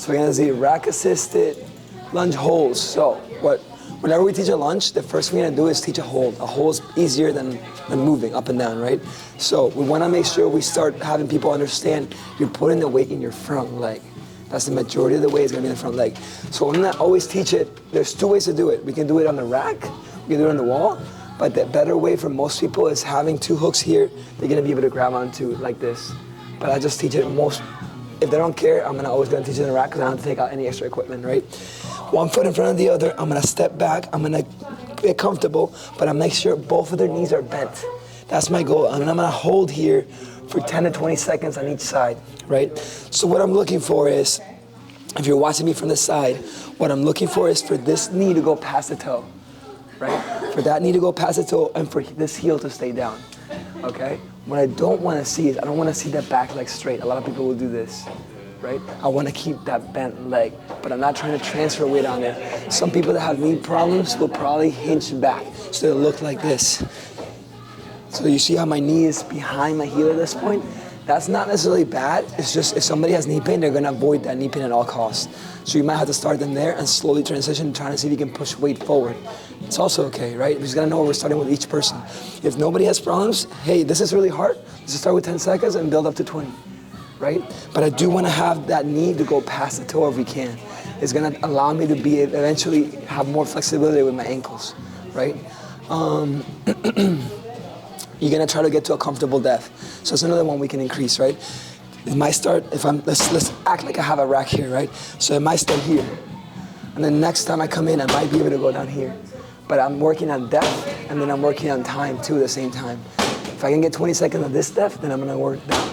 So we're gonna see rack assisted lunge holds. So whenever we teach a lunge, the first thing we're gonna do is teach a hold. A hold is easier than moving up and down, right? So we wanna make sure we start having people understand you're putting the weight in your front leg. That's the majority of the weight is gonna be in the front leg. So I'm gonna always teach it, there's two ways to do it. We can do it on the rack, we can do it on the wall, but the better way for most people is having two hooks here, they're gonna be able to grab onto like this. But I just teach it if they don't care, I'm always gonna teach it in the rack because I don't have to take out any extra equipment, right? One foot in front of the other, I'm gonna step back, I'm gonna get comfortable, but I make sure both of their knees are bent. That's my goal, and I'm gonna hold here for 10 to 20 seconds on each side, right? So what I'm looking for is, if you're watching me from the side, what I'm looking for is for this knee to go past the toe, right? For that knee to go past the toe and for this heel to stay down, okay? What I don't wanna see is, I don't wanna see that back leg straight. A lot of people will do this, right? I wanna keep that bent leg, but I'm not trying to transfer weight on it. Some people that have knee problems will probably hinge back, so they'll look like this. So you see how my knee is behind my heel at this point? That's not necessarily bad. It's just if somebody has knee pain, they're gonna avoid that knee pain at all costs. So you might have to start them there and slowly transition, trying to see if you can push weight forward. It's also okay, right? We just gotta know where we're starting with each person. If nobody has problems, hey, this is really hard. Let's start with 10 seconds and build up to 20, right? But I do wanna have that knee to go past the toe if we can. It's gonna allow me to eventually have more flexibility with my ankles, right? You're gonna try to get to a comfortable depth. So it's another one we can increase, right? It might start, let's act like I have a rack here, right? So it might start here. And then next time I come in, I might be able to go down here. But I'm working on depth, and then I'm working on time too at the same time. If I can get 20 seconds of this depth, then I'm gonna work down.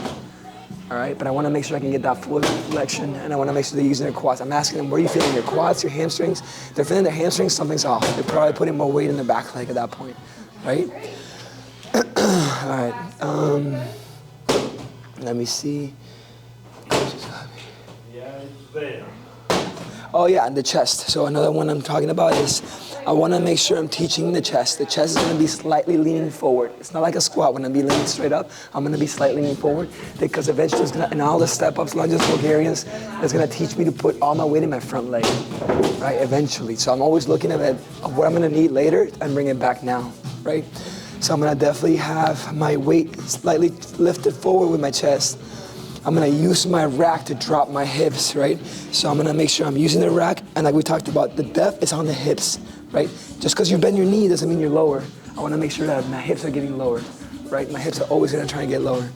All right, but I wanna make sure I can get that full flexion, and I wanna make sure they're using their quads. I'm asking them, where are you feeling your quads, your hamstrings? If they're feeling their hamstrings, something's off. They're probably putting more weight in their back leg at that point, right? All right, let me see. Oh yeah, and the chest. So another one I'm talking about is, I wanna make sure I'm teaching the chest. The chest is gonna be slightly leaning forward. It's not like a squat when I'm be leaning straight up. I'm gonna be slightly leaning forward because eventually it's gonna, in all the step-ups, lunges, Bulgarians, it's gonna teach me to put all my weight in my front leg, right, eventually. So I'm always looking at what I'm gonna need later and bring it back now, right? So I'm gonna definitely have my weight slightly lifted forward with my chest. I'm gonna use my rack to drop my hips, right? So I'm gonna make sure I'm using the rack, and like we talked about, the depth is on the hips, right? Just because you bend your knee doesn't mean you're lower. I wanna make sure that my hips are getting lower, right? My hips are always gonna try to get lower.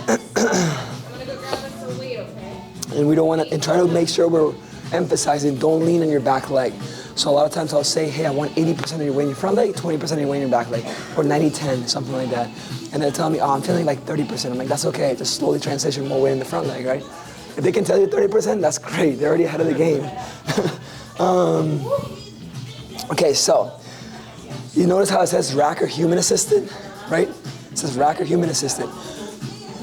I'm gonna go grab us some weight, okay? And we don't wanna, and try to make sure we're emphasizing, don't lean on your back leg. So a lot of times I'll say, hey, I want 80% of your weight in your front leg, 20% of your weight in your back leg, or 90-10, something like that. And they'll tell me, oh, I'm feeling like 30%. I'm like, that's okay, just slowly transition more weight in the front leg, right? If they can tell you 30%, that's great, they're already ahead of the game. Okay, so, you notice how it says rack or human assisted, right? It says rack or human assisted.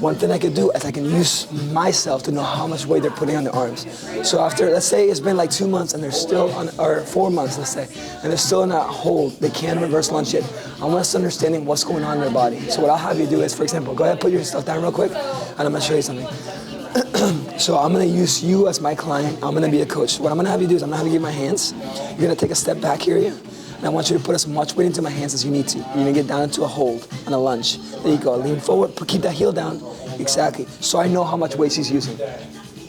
One thing I could do is I can use myself to know how much weight they're putting on their arms. So after, let's say it's been like 2 months and they're still on, or 4 months, let's say, and they're still in that hold, they can't reverse lunge yet. I want us understanding what's going on in their body. So what I'll have you do is, for example, go ahead and put your stuff down real quick, and I'm gonna show you something. So I'm gonna use you as my client, I'm gonna be a coach. What I'm gonna have you do is I'm gonna have you give my hands. You're gonna take a step back here, and I want you to put as much weight into my hands as you need to. You're gonna get down into a hold on a lunge. There you go, lean forward, keep that heel down. Exactly, so I know how much weight she's using.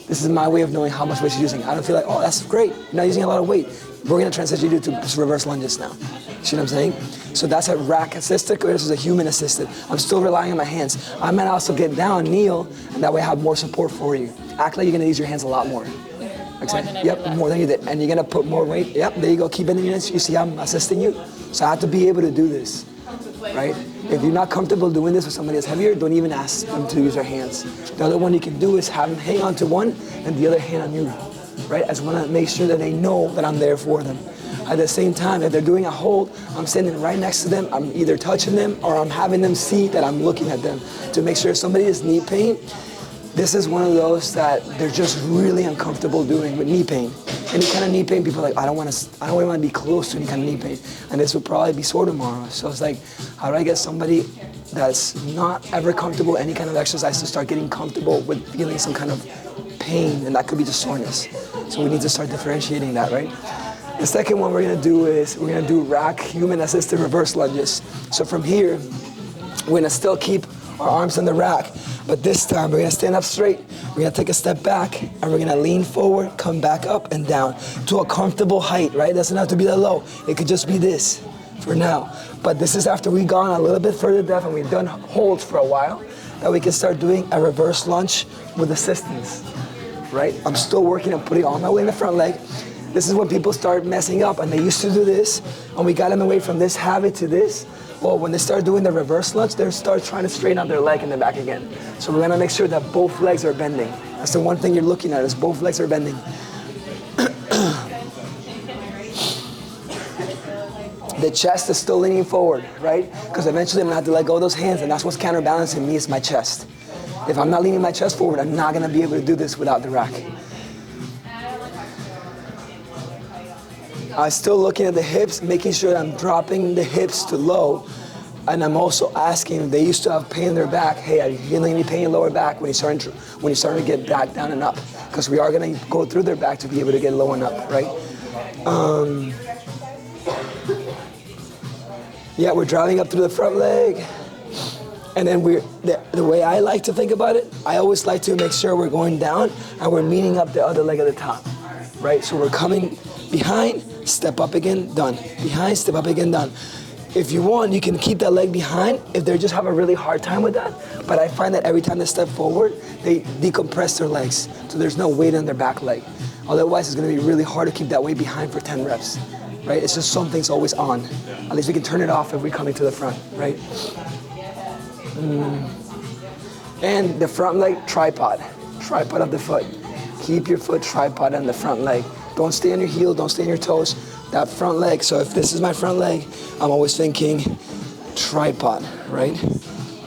This is my way of knowing how much weight she's using. I don't feel like, oh, that's great, you're not using a lot of weight. We're gonna transition you to reverse lunges now. See what I'm saying? So that's a rack assisted versus a human assisted. I'm still relying on my hands. I might also get down, kneel, and that way I have more support for you. Act like you're gonna use your hands a lot more. Yep, more than you did. And you're gonna put more weight. Yep, there you go, keep bending your knees. You see I'm assisting you? So I have to be able to do this, right? If you're not comfortable doing this with somebody that's heavier, don't even ask them to use their hands. The other one you can do is have them hang on to one and the other hand on you, right? I just wanna make sure that they know that I'm there for them. At the same time, if they're doing a hold, I'm standing right next to them. I'm either touching them or I'm having them see that I'm looking at them to make sure if somebody has knee pain, this is one of those that they're just really uncomfortable doing with knee pain. Any kind of knee pain, people are like, I don't want to be close to any kind of knee pain. And this will probably be sore tomorrow. So it's like, how do I get somebody that's not ever comfortable with any kind of exercise to start getting comfortable with feeling some kind of pain pain, and that could be just soreness. So we need to start differentiating that, right? The second one we're gonna do is, we're gonna do rack human assisted reverse lunges. So from here, we're gonna still keep our arms on the rack, but this time we're gonna stand up straight, we're gonna take a step back, and we're gonna lean forward, come back up and down to a comfortable height, right? It doesn't have to be that low. It could just be this for now. But this is after we've gone a little bit further depth and we've done holds for a while, that we can start doing a reverse lunge with assistance, right? I'm still working on putting all my weight in the front leg. This is when people start messing up, and they used to do this, and we got them away from this habit to this. Well, when they start doing the reverse lunge, they start trying to straighten out their leg in the back again. So we're gonna make sure that both legs are bending. That's the one thing you're looking at, is both legs are bending. The chest is still leaning forward, right? Because eventually I'm gonna have to let go of those hands, and that's what's counterbalancing me, is my chest. If I'm not leaning my chest forward, I'm not gonna be able to do this without the rack. I'm still looking at the hips, making sure that I'm dropping the hips to low. And I'm also asking, they used to have pain in their back. Hey, are you feeling any pain in your lower back when you're starting to get back down and up? Because we are gonna go through their back to be able to get low and up, right? Yeah, we're driving up through the front leg. And then the way I like to think about it, I always like to make sure we're going down and we're meeting up the other leg at the top, right? So we're coming behind, step up again, done. Behind, step up again, done. If you want, you can keep that leg behind if they just have a really hard time with that. But I find that every time they step forward, they decompress their legs. So there's no weight on their back leg. Otherwise, it's gonna be really hard to keep that weight behind for 10 reps, right? It's just something's always on. At least we can turn it off if we're coming to the front, right? And the front leg, tripod of the foot. Keep your foot tripod on the front leg. Don't stay on your heel, don't stay on your toes. That front leg, so if this is my front leg, I'm always thinking tripod, right?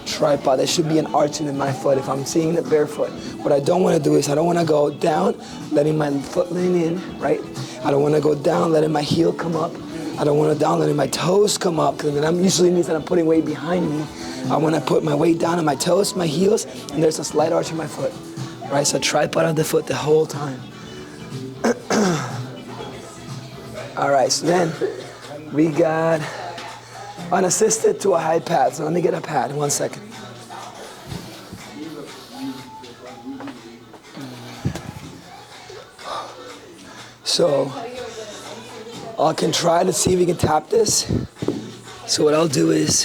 Tripod, there should be an arch in my foot if I'm seeing it barefoot. What I don't wanna do is, I don't wanna go down, letting my foot lean in, right? I don't wanna go down, letting my heel come up. I don't wanna down, letting my toes come up, because that usually means that I'm putting weight behind me. I wanna put my weight down on my toes, my heels, and there's a slight arch in my foot, right? So tripod of the foot the whole time. All right, so then we got unassisted to a high pad. So let me get a pad, 1 second. So I can try to see if we can tap this. So what I'll do is,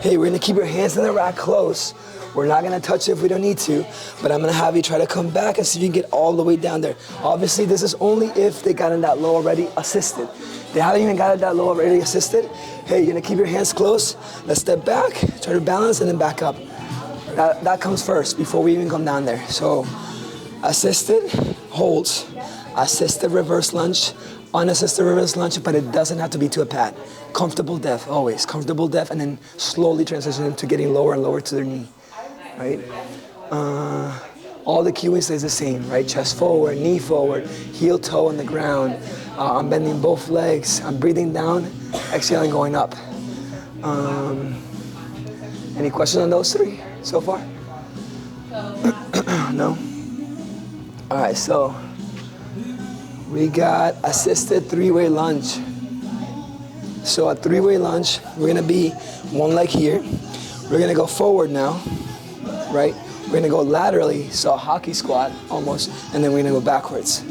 hey, we're gonna keep your hands in the rack close. We're not gonna touch it if we don't need to, but I'm gonna have you try to come back and see if you can get all the way down there. Obviously, this is only if they got in that low already assisted. They haven't even got in that low already assisted. Hey, you're gonna keep your hands close. Let's step back, try to balance, and then back up. That comes first before we even come down there. So, assisted holds, assisted reverse lunge, unassisted reverse lunge, but it doesn't have to be to a pad. Comfortable depth, always. Comfortable depth, and then slowly transition into getting lower and lower to their knee. Right? All the cueing stays the same, right? Chest forward, knee forward, heel toe on the ground. I'm bending both legs. I'm breathing down, exhaling, going up. Any questions on those three so far? No? All right, so we got assisted three-way lunge. So a three-way lunge, we're gonna be one leg here. We're gonna go forward now. Right? We're gonna go laterally, so a hockey squat almost, and then we're gonna go backwards.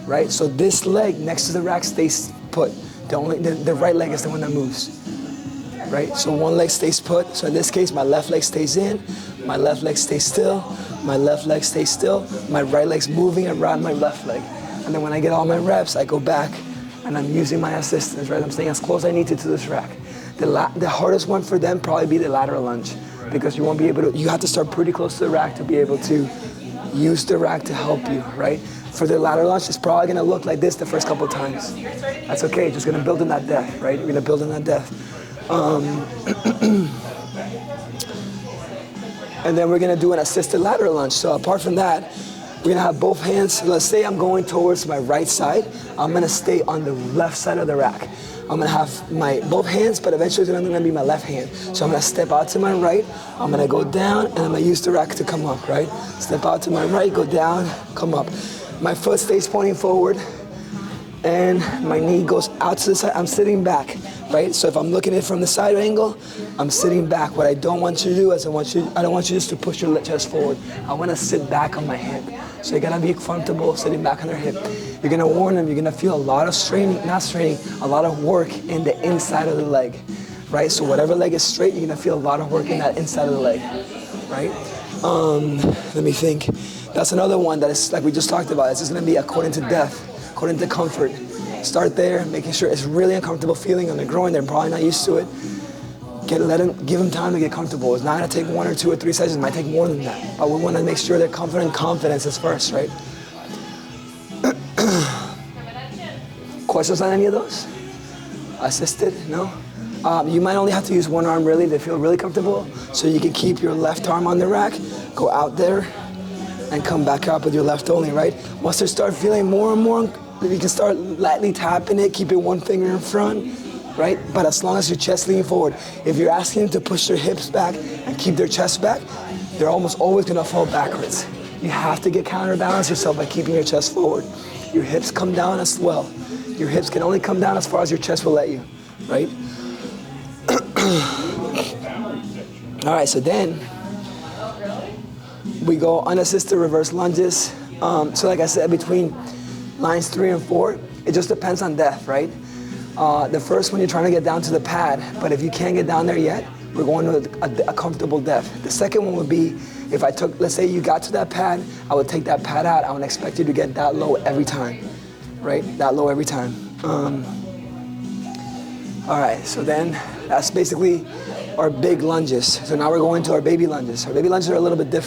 Right? So this leg next to the rack stays put. The right leg is the one that moves. Right? So one leg stays put. So in this case, my left leg stays in, my left leg stays still, my left leg stays still, my right leg's moving around my left leg. And then when I get all my reps, I go back and I'm using my assistance, right? I'm staying as close as I need to this rack. The hardest one for them probably be the lateral lunge, because you won't be able to, you have to start pretty close to the rack to be able to use the rack to help you, right? For the lateral lunge, it's probably gonna look like this the first couple of times. That's okay, just gonna build in that depth, right? You're gonna build in that depth. And then we're gonna do an assisted lateral lunge. So apart from that, We're gonna have both hands. Let's say I'm going towards my right side. I'm gonna stay on the left side of the rack. I'm gonna have my both hands, but eventually it's gonna be my left hand. So I'm gonna step out to my right. I'm gonna go down, and I'm gonna use the rack to come up, right? Step out to my right, go down, come up. My foot stays pointing forward, and my knee goes out to the side. I'm sitting back, right? So if I'm looking at it from the side angle, I'm sitting back. What I don't want you to do is I don't want you just to push your chest forward. I want to sit back on my hip. So you're gonna be comfortable sitting back on their hip. You're gonna warn them, you're gonna feel a lot of a lot of work in the inside of the leg, right? So whatever leg is straight, you're gonna feel a lot of work in that inside of the leg, right? Let me think. That's another one that is, like we just talked about, it's just gonna be according to depth, according to comfort. Start there, making sure it's really uncomfortable feeling on the groin. They're probably not used to it. Give them time to get comfortable. It's not gonna take 1 or 2 or 3 sessions. It might take more than that. But we wanna make sure they're confident. Confidence is first, right? Questions on any of those? Assisted? No? You might only have to use one arm really to feel really comfortable. So you can keep your left arm on the rack, go out there, and come back up with your left only, right? Once they start feeling more and more, you can start lightly tapping it, keeping one finger in front, right? But as long as your chest leaning forward. If you're asking them to push their hips back and keep their chest back, they're almost always gonna fall backwards. You have to get counterbalance yourself by keeping your chest forward. Your hips come down as well. Your hips can only come down as far as your chest will let you, right? All right, so then we go unassisted reverse lunges. So like I said, between lines 3 and 4, it just depends on depth, right? The first one, you're trying to get down to the pad, but if you can't get down there yet, we're going to a comfortable depth. The second one would be, if I took, let's say you got to that pad, I would take that pad out. I would expect you to get that low every time, right? That low every time. All right, so then that's basically our big lunges. So now we're going to our baby lunges. Our baby lunges are a little bit different.